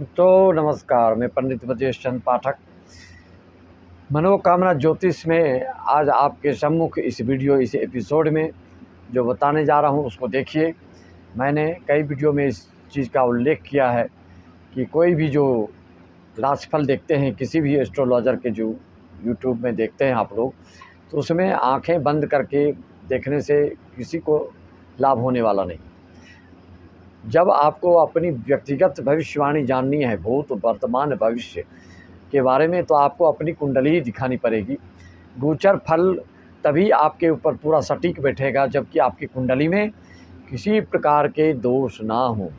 तो नमस्कार, मैं पंडित ब्रजेश चंद्र पाठक मनोकामना ज्योतिष में आज आपके सम्मुख इस एपिसोड में जो बताने जा रहा हूँ उसको देखिए। मैंने कई वीडियो में इस चीज़ का उल्लेख किया है कि कोई भी जो राशिफल देखते हैं, किसी भी एस्ट्रोलॉजर के जो यूट्यूब में देखते हैं आप लोग, तो उसमें आंखें बंद करके देखने से किसी को लाभ होने वाला नहीं। जब आपको अपनी व्यक्तिगत भविष्यवाणी जाननी है, भूत वर्तमान भविष्य के बारे में, तो आपको अपनी कुंडली ही दिखानी पड़ेगी। गोचर फल तभी आपके ऊपर पूरा सटीक बैठेगा जबकि आपकी कुंडली में किसी प्रकार के दोष ना हो।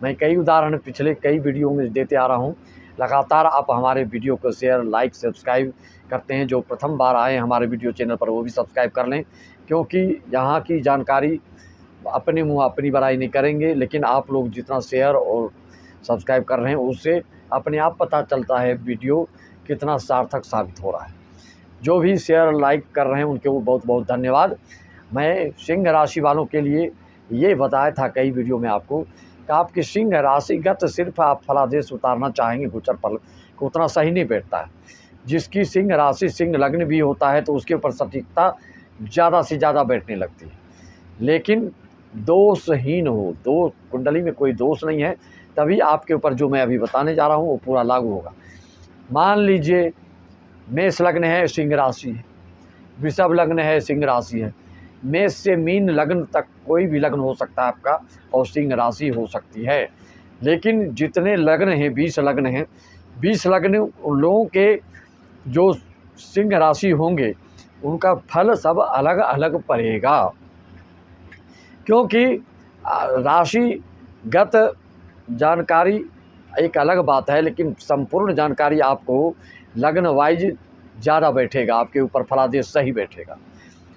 मैं कई उदाहरण पिछले कई वीडियो में देते आ रहा हूँ। लगातार आप हमारे वीडियो को शेयर, लाइक, सब्सक्राइब करते हैं। जो प्रथम बार आए हमारे वीडियो चैनल पर वो भी सब्सक्राइब कर लें, क्योंकि यहाँ की जानकारी अपने मुँह अपनी बड़ाई नहीं करेंगे, लेकिन आप लोग जितना शेयर और सब्सक्राइब कर रहे हैं उससे अपने आप पता चलता है वीडियो कितना सार्थक साबित हो रहा है। जो भी शेयर लाइक कर रहे हैं उनके वो बहुत बहुत धन्यवाद। मैं सिंह राशि वालों के लिए ये बताया था कई वीडियो में आपको कि आपकी सिंह राशिगत सिर्फ आप फलादेश उतारना चाहेंगे, गोचर फल को उतना सही नहीं बैठता है। जिसकी सिंह राशि सिंह लग्न भी होता है तो उसके ऊपर सटीकता ज़्यादा से ज़्यादा बैठने लगती है, लेकिन दोषहीन हो, दो कुंडली में कोई दोष नहीं है, तभी आपके ऊपर जो मैं अभी बताने जा रहा हूँ वो पूरा लागू होगा। मान लीजिए मेष लग्न है, सिंह राशि है, वृषभ लग्न है, सिंह राशि है, मेष से मीन लग्न तक कोई भी लग्न हो सकता है आपका और सिंह राशि हो सकती है। लेकिन जितने लग्न हैं, 20 लग्न हैं, 20 लग्न उन लोगों के जो सिंह राशि होंगे उनका फल सब अलग अलग पड़ेगा, क्योंकि राशिगत जानकारी एक अलग बात है, लेकिन संपूर्ण जानकारी आपको लग्न वाइज ज़्यादा बैठेगा, आपके ऊपर फलादेश सही बैठेगा।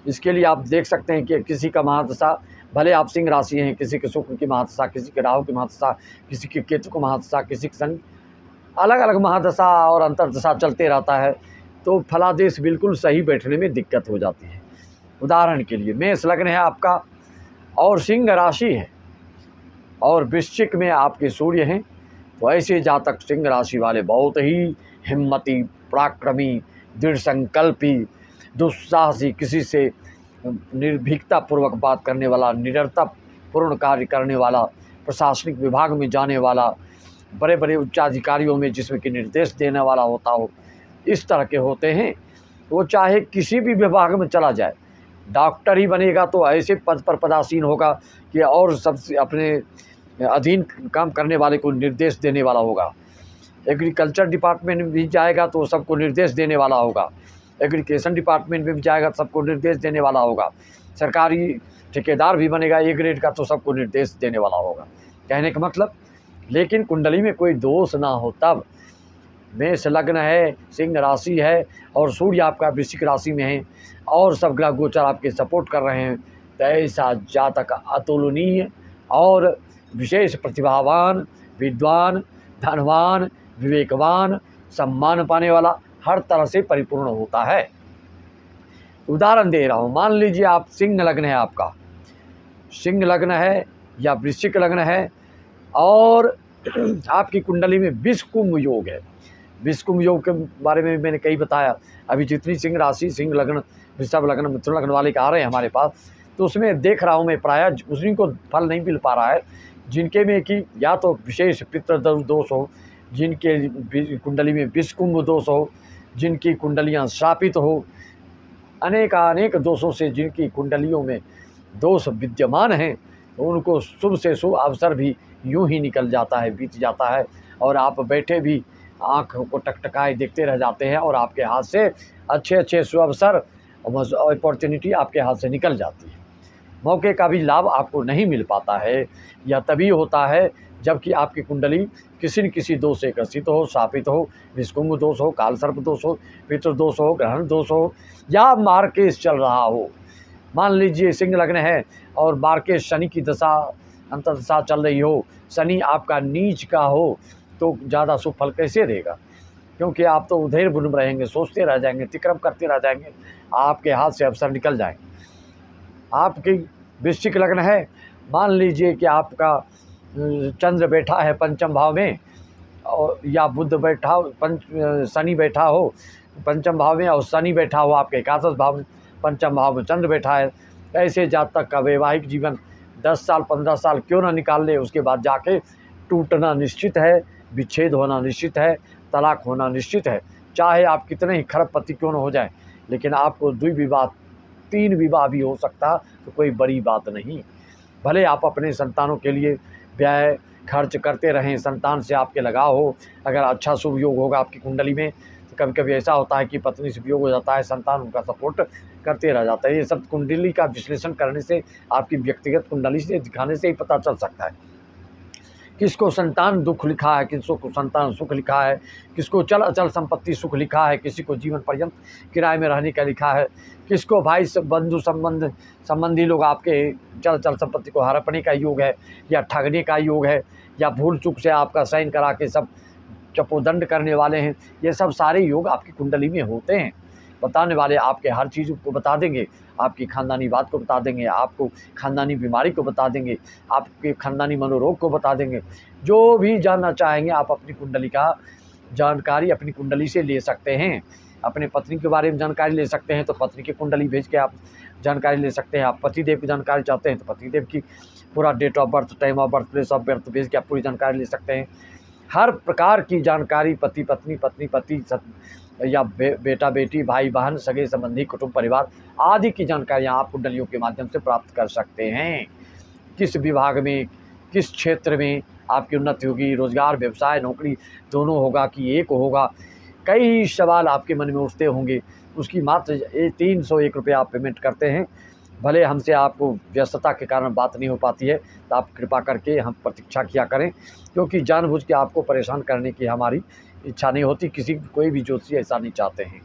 इसके लिए आप देख सकते हैं कि किसी का महादशा, भले आप सिंह राशि हैं, किसी के शुक्र की महादशा, किसी के राहु की महादशा, किसी के केतु की महादशा, किसी के शनि, अलग अलग महादशा और अंतर्दशा चलते रहता है, तो फलादेश बिल्कुल सही बैठने में दिक्कत हो जाती है। उदाहरण के लिए मेष लग्न है आपका और सिंह राशि है और वृश्चिक में आपके सूर्य हैं, तो ऐसे जातक सिंह राशि वाले बहुत ही हिम्मती, पराक्रमी, दृढ़ संकल्पी, दुस्साहसी, किसी से निर्भीकता पूर्वक बात करने वाला, निडरता पूर्ण कार्य करने वाला, प्रशासनिक विभाग में जाने वाला, बड़े बड़े उच्चाधिकारियों में जिसमें कि निर्देश देने वाला होता हो, इस तरह के होते हैं। वो चाहे किसी भी विभाग में चला जाए, डॉक्टर ही बनेगा तो ऐसे पद पर पदासीन होगा कि और सबसे अपने अधीन काम करने वाले को निर्देश देने वाला होगा। एग्रीकल्चर डिपार्टमेंट में भी जाएगा तो सबको निर्देश देने वाला होगा। एग्रीकेशन डिपार्टमेंट में भी जाएगा तो सबको निर्देश देने वाला होगा। सरकारी ठेकेदार भी बनेगा ए ग्रेड का तो सबको निर्देश देने वाला होगा। कहने का मतलब, लेकिन कुंडली में कोई दोष ना हो तब। मेष लग्न है, सिंह राशि है और सूर्य आपका वृश्चिक राशि में है और सब ग्रह गोचर आपके सपोर्ट कर रहे हैं, तो ऐसा जातक अतुलनीय और विशेष प्रतिभावान, विद्वान, धनवान, विवेकवान, सम्मान पाने वाला, हर तरह से परिपूर्ण होता है। उदाहरण दे रहा हूँ, मान लीजिए आप सिंह लग्न है, आपका सिंह लग्न है या वृश्चिक लग्न है और आपकी कुंडली में विषकुंभ योग है। विषकुंभ योग के बारे में मैंने कई बताया। अभी जितनी सिंह राशि, सिंह लग्न, वृषभ लग्न, मिथुन लग्न वाले आ रहे हैं हमारे पास, तो उसमें देख रहा हूँ मैं प्रायः उसी को फल नहीं मिल पा रहा है जिनके में कि या तो विशेष पितृदोष दोष हो, जिनके कुंडली में विषकुंभ दोष हो, जिनकी कुंडलियाँ श्रापित हो, अनेक दोषों से जिनकी कुंडलियों में दोष विद्यमान हैं, तो उनको शुभ से शुभ अवसर भी यूं ही निकल जाता है, बीत जाता है, और आप बैठे भी आँख को टकटकाए देखते रह जाते हैं और आपके हाथ से अच्छे अच्छे शुभ अवसर और अपॉर्चुनिटी आपके हाथ से निकल जाती है। मौके का भी लाभ आपको नहीं मिल पाता है। यह तभी होता है जबकि आपकी कुंडली किसी न किसी दोष से ग्रसित हो, शापित हो, विषकुंभ दोष हो, काल सर्प दोष हो, पितृदोष हो, ग्रहण दोष हो या मार्केश चल रहा हो। मान लीजिए सिंह लग्न है और मार्केश शनि की दशा, अंतर्दशा चल रही हो, शनि आपका नीच का हो, तो ज़्यादा शुभ फल कैसे देगा? क्योंकि आप तो उधेर बुन रहेंगे, सोचते रह जाएंगे, तिक्रम करते रह जाएंगे, आपके हाथ से अवसर निकल जाएंगे। आपकी वृश्चिक लग्न है, मान लीजिए कि आपका चंद्र बैठा है पंचम भाव में और या बुध बैठा हो, शनि बैठा हो पंचम भाव में और शनि बैठा हो आपके एकादश भाव में, पंचम भाव में चंद्र बैठा है, ऐसे जातक का वैवाहिक जीवन 10 साल 15 साल क्यों ना निकाल ले, उसके बाद जाके टूटना निश्चित है, विच्छेद होना निश्चित है, तलाक होना निश्चित है। चाहे आप कितने ही खरबपति क्यों न हो जाए, लेकिन आपको 2 विवाह 3 विवाह भी हो सकता तो कोई बड़ी बात नहीं। भले आप अपने संतानों के लिए व्यय खर्च करते रहें, संतान से आपके लगाव हो, अगर अच्छा शुभ योग होगा आपकी कुंडली में तो कभी कभी ऐसा होता है कि पत्नी से वियोग हो जाता है, संतान उनका सपोर्ट करते रह जाता है। ये सब कुंडली का विश्लेषण करने से, आपकी व्यक्तिगत कुंडली से दिखाने से ही पता चल सकता है। किसको संतान दुख लिखा है, किसको संतान सुख लिखा है, किसको चल अचल संपत्ति सुख लिखा है, किसी को जीवन पर्यंत किराए में रहने का लिखा है, किसको भाई बंधु संबंधी लोग आपके चल अचल संपत्ति को हड़पने का योग है, या ठगने का योग है, या भूल चूक से आपका साइन करा के सब चपोदंड करने वाले हैं। ये सब सारे योग आपकी कुंडली में होते हैं। बताने वाले आपके हर चीज़ को बता देंगे, आपकी खानदानी बात को बता देंगे, आपको खानदानी बीमारी को बता देंगे, आपके खानदानी मनोरोग को बता देंगे। जो भी जानना चाहेंगे आप अपनी कुंडली का जानकारी अपनी कुंडली से ले सकते हैं। अपने पत्नी के बारे में जानकारी ले सकते हैं तो पत्नी की कुंडली भेज के आप जानकारी ले सकते हैं। आप पतिदेव की जानकारी चाहते हैं तो पतिदेव की पूरा date of birth, time of birth, place of birth भेज के आप पूरी जानकारी ले सकते हैं। हर प्रकार की जानकारी पति पत्नी, पत्नी पति या बेटा बेटी, भाई बहन, सगे संबंधी, कुटुंब परिवार आदि की जानकारियाँ आप कुंडलियों के माध्यम से प्राप्त कर सकते हैं। किस विभाग में, किस क्षेत्र में आपकी उन्नति होगी, रोजगार, व्यवसाय, नौकरी दोनों होगा कि एक होगा, कई सवाल आपके मन में उठते होंगे। उसकी मात्र 301 रुपये आप पेमेंट करते हैं। भले हमसे आपको व्यस्तता के कारण बात नहीं हो पाती है तो आप कृपा करके हम प्रतीक्षा किया करें, क्योंकि जानबूझ के आपको परेशान करने की हमारी इच्छा नहीं होती। कोई भी ज्योतिषी ऐसा नहीं चाहते हैं।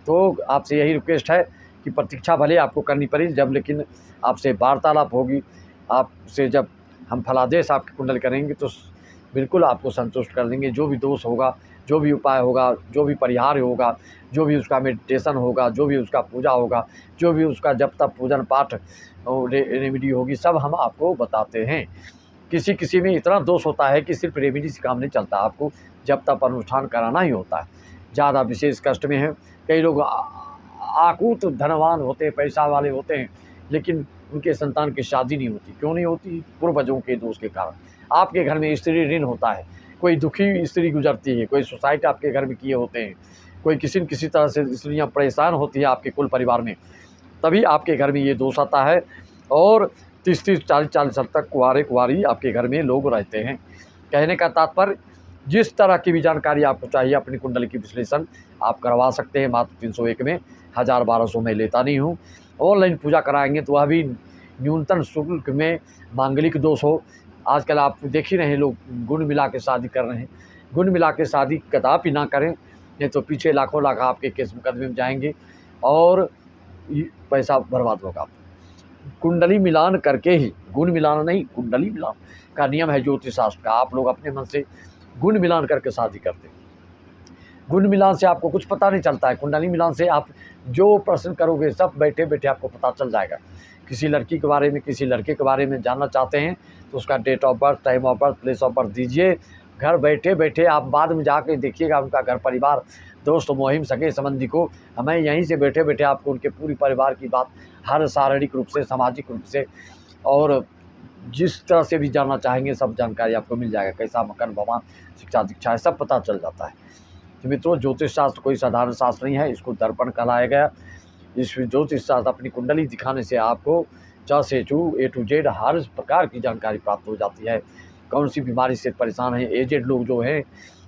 तो आपसे यही रिक्वेस्ट है कि प्रतीक्षा भले आपको करनी पड़े, जब लेकिन आपसे वार्तालाप होगी, आपसे जब हम फलादेश आपकी कुंडली करेंगे तो बिल्कुल आपको संतुष्ट कर देंगे। जो भी दोष होगा, जो भी उपाय होगा, जो भी परिहार होगा, जो भी उसका मेडिटेशन होगा, जो भी उसका पूजा होगा, जो भी उसका जब तक पूजन पाठ और रेमेडी होगी, सब हम आपको बताते हैं। किसी में इतना दोष होता है कि सिर्फ रेमेडी से काम नहीं चलता, आपको जब तक अनुष्ठान कराना ही होता है। ज़्यादा विशेष कष्ट में है, कई लोग आकूत धनवान होते हैं, पैसा वाले होते हैं, लेकिन उनके संतान की शादी नहीं होती। क्यों नहीं होती? पूर्वजों के दोष के कारण। आपके घर में स्त्री ऋण होता है, कोई दुखी स्त्री गुजरती है, कोई सुसाइड आपके घर में किए होते हैं, कोई किसी न किसी तरह से स्त्रियाँ परेशान होती है आपके कुल परिवार में, तभी आपके घर में ये दोष आता है। और 30-30, 40-40 साल तक कुंवारी आपके घर में लोग रहते हैं। कहने का तात्पर्य, जिस तरह की भी जानकारी आपको चाहिए अपनी कुंडली की विश्लेषण आप करवा सकते हैं। मात्र 301 में, 1000-1200 में लेता नहीं हूँ। ऑनलाइन पूजा कराएंगे तो वह भी न्यूनतम शुल्क में। मांगलिक दोष हो, आजकल आप देख ही रहे हैं, लोग गुण मिला के शादी कर रहे हैं। गुण मिला के शादी कदापि ना करें, नहीं तो पीछे लाखों लाख आपके केस मुकदमे में जाएंगे और पैसा बर्बाद होगा। कुंडली मिलान करके ही, गुण मिलाना नहीं, कुंडली मिलान का नियम है ज्योतिष शास्त्र का। आप लोग अपने मन से गुण मिलान करके शादी करते हैं। गुण मिलान से आपको कुछ पता नहीं चलता है, कुंडली मिलान से आप जो प्रश्न करोगे सब बैठे बैठे आपको पता चल जाएगा। किसी लड़की के बारे में, किसी लड़के के बारे में जानना चाहते हैं तो उसका date of birth, time of birth, place of birth दीजिए। घर बैठे बैठे आप बाद में जाके देखिएगा उनका घर परिवार, दोस्त मुहिम, सगे संबंधी को, हमें यहीं से बैठे बैठे आपको उनके पूरी परिवार की बात हर शारीरिक रूप से, सामाजिक रूप से और जिस तरह से भी जानना चाहेंगे सब जानकारी आपको मिल जाएगा। कैसा मकान, भवन, शिक्षा, दीक्षा है, सब पता चल जाता है। तो मित्रों, ज्योतिष शास्त्र कोई साधारण शास्त्र नहीं है, इसको दर्पण कहलाया गया। इस ज्योतिष शास्त्र अपनी कुंडली दिखाने से आपको च से चू A to Z हर प्रकार की जानकारी प्राप्त हो जाती है। कौन सी बीमारी से परेशान है, एजेड लोग जो हैं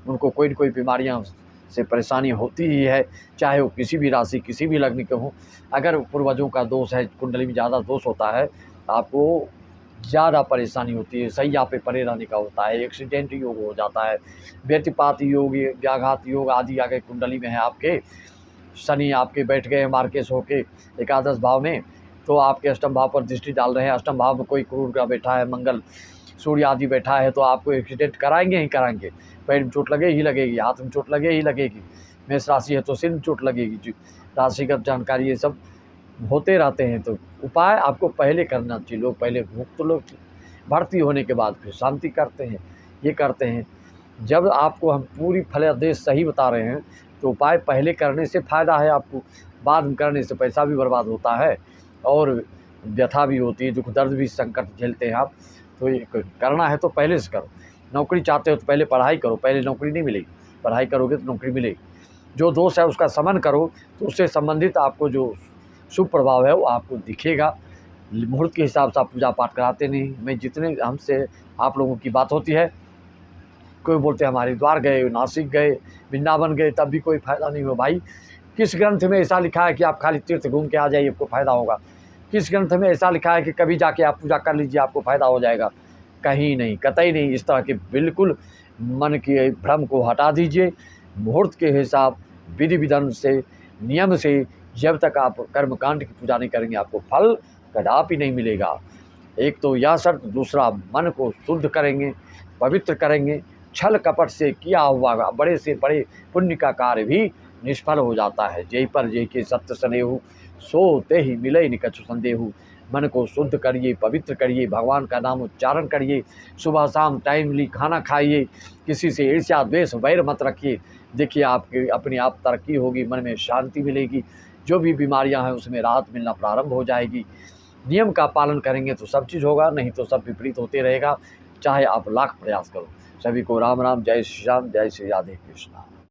उनको कोई न कोई बीमारियां से परेशानी होती ही है, चाहे वो किसी भी राशि, किसी भी लग्न के हों। अगर पूर्वजों का दोष है, कुंडली में ज़्यादा दोष होता है, आपको ज़्यादा परेशानी होती है, सैया पे पड़े रहने का होता है, एक्सीडेंट योग हो जाता है, व्यतिपात योग, व्याघात योग आदि आगे कुंडली में है। आपके शनि आपके बैठ गए मार्केश होके एकादश भाव में, तो आपके अष्टम भाव पर दृष्टि डाल रहे हैं। अष्टम भाव में कोई क्रूर ग्रह बैठा है, मंगल, सूर्य आदि बैठा है, तो आपको एक्सीडेंट कराएंगे ही कराएंगे। पैर में चोट लगे ही लगेगी, हाथ में चोट लगे ही लगेगी। मेष राशि है तो सिर में चोट लगेगी। राशिगत जानकारी ये सब होते रहते हैं। तो उपाय आपको पहले करना चाहिए। लोग पहले मुक्त लोग भर्ती होने के बाद फिर शांति करते हैं, ये करते हैं। जब आपको हम पूरी फलादेश सही बता रहे हैं तो उपाय पहले करने से फ़ायदा है आपको, बाद में करने से पैसा भी बर्बाद होता है और व्यथा भी होती है, दुख दर्द भी, संकट झेलते हैं आप। तो ये करना है तो पहले से करो। नौकरी चाहते हो तो पहले पढ़ाई करो, पहले नौकरी नहीं मिलेगी, पढ़ाई करोगे तो नौकरी मिलेगी। जो दोष है उसका शमन करो तो उससे संबंधित आपको जो शुभ प्रभाव है वो आपको दिखेगा। मुहूर्त के हिसाब से आप पूजा पाठ कराते नहीं। मैं जितने हमसे आप लोगों की बात होती है, कोई बोलते हैं हम हरिद्वार गए, नासिक गए, वृंदावन गए, तब भी कोई फ़ायदा नहीं हुआ। भाई किस ग्रंथ में ऐसा लिखा है कि आप खाली तीर्थ घूम के आ जाइए आपको फ़ायदा होगा? किस ग्रंथ में ऐसा लिखा है कि कभी जाके आप पूजा कर लीजिए आपको फ़ायदा हो जाएगा? कहीं नहीं, कतई नहीं। इस तरह के बिल्कुल मन के भ्रम को हटा दीजिए। मुहूर्त के हिसाब, विधि विधान से, नियम से जब तक आप कर्मकांड की पूजा नहीं करेंगे आपको फल कदापि नहीं मिलेगा। एक तो यह शर्त, दूसरा मन को शुद्ध करेंगे, पवित्र करेंगे। छल कपट से किया हुआ बड़े से बड़े पुण्य का कार्य भी निष्फल हो जाता है। जय पर जय के सत्य स्नेहु, सो ते ही मिले निकछु संदेहु। मन को शुद्ध करिए, पवित्र करिए, भगवान का नाम उच्चारण करिए, सुबह शाम टाइमली खाना खाइए, किसी से ईर्ष्या द्वेष वैर मत रखिए। देखिए आपके अपने आप तरक्की होगी, मन में शांति मिलेगी, जो भी बीमारियां हैं उसमें राहत मिलना प्रारंभ हो जाएगी। नियम का पालन करेंगे तो सब चीज़ होगा, नहीं तो सब विपरीत होते रहेगा, चाहे आप लाख प्रयास करो। सभी को राम राम, जय श्री राम, जय श्री राधे कृष्णा।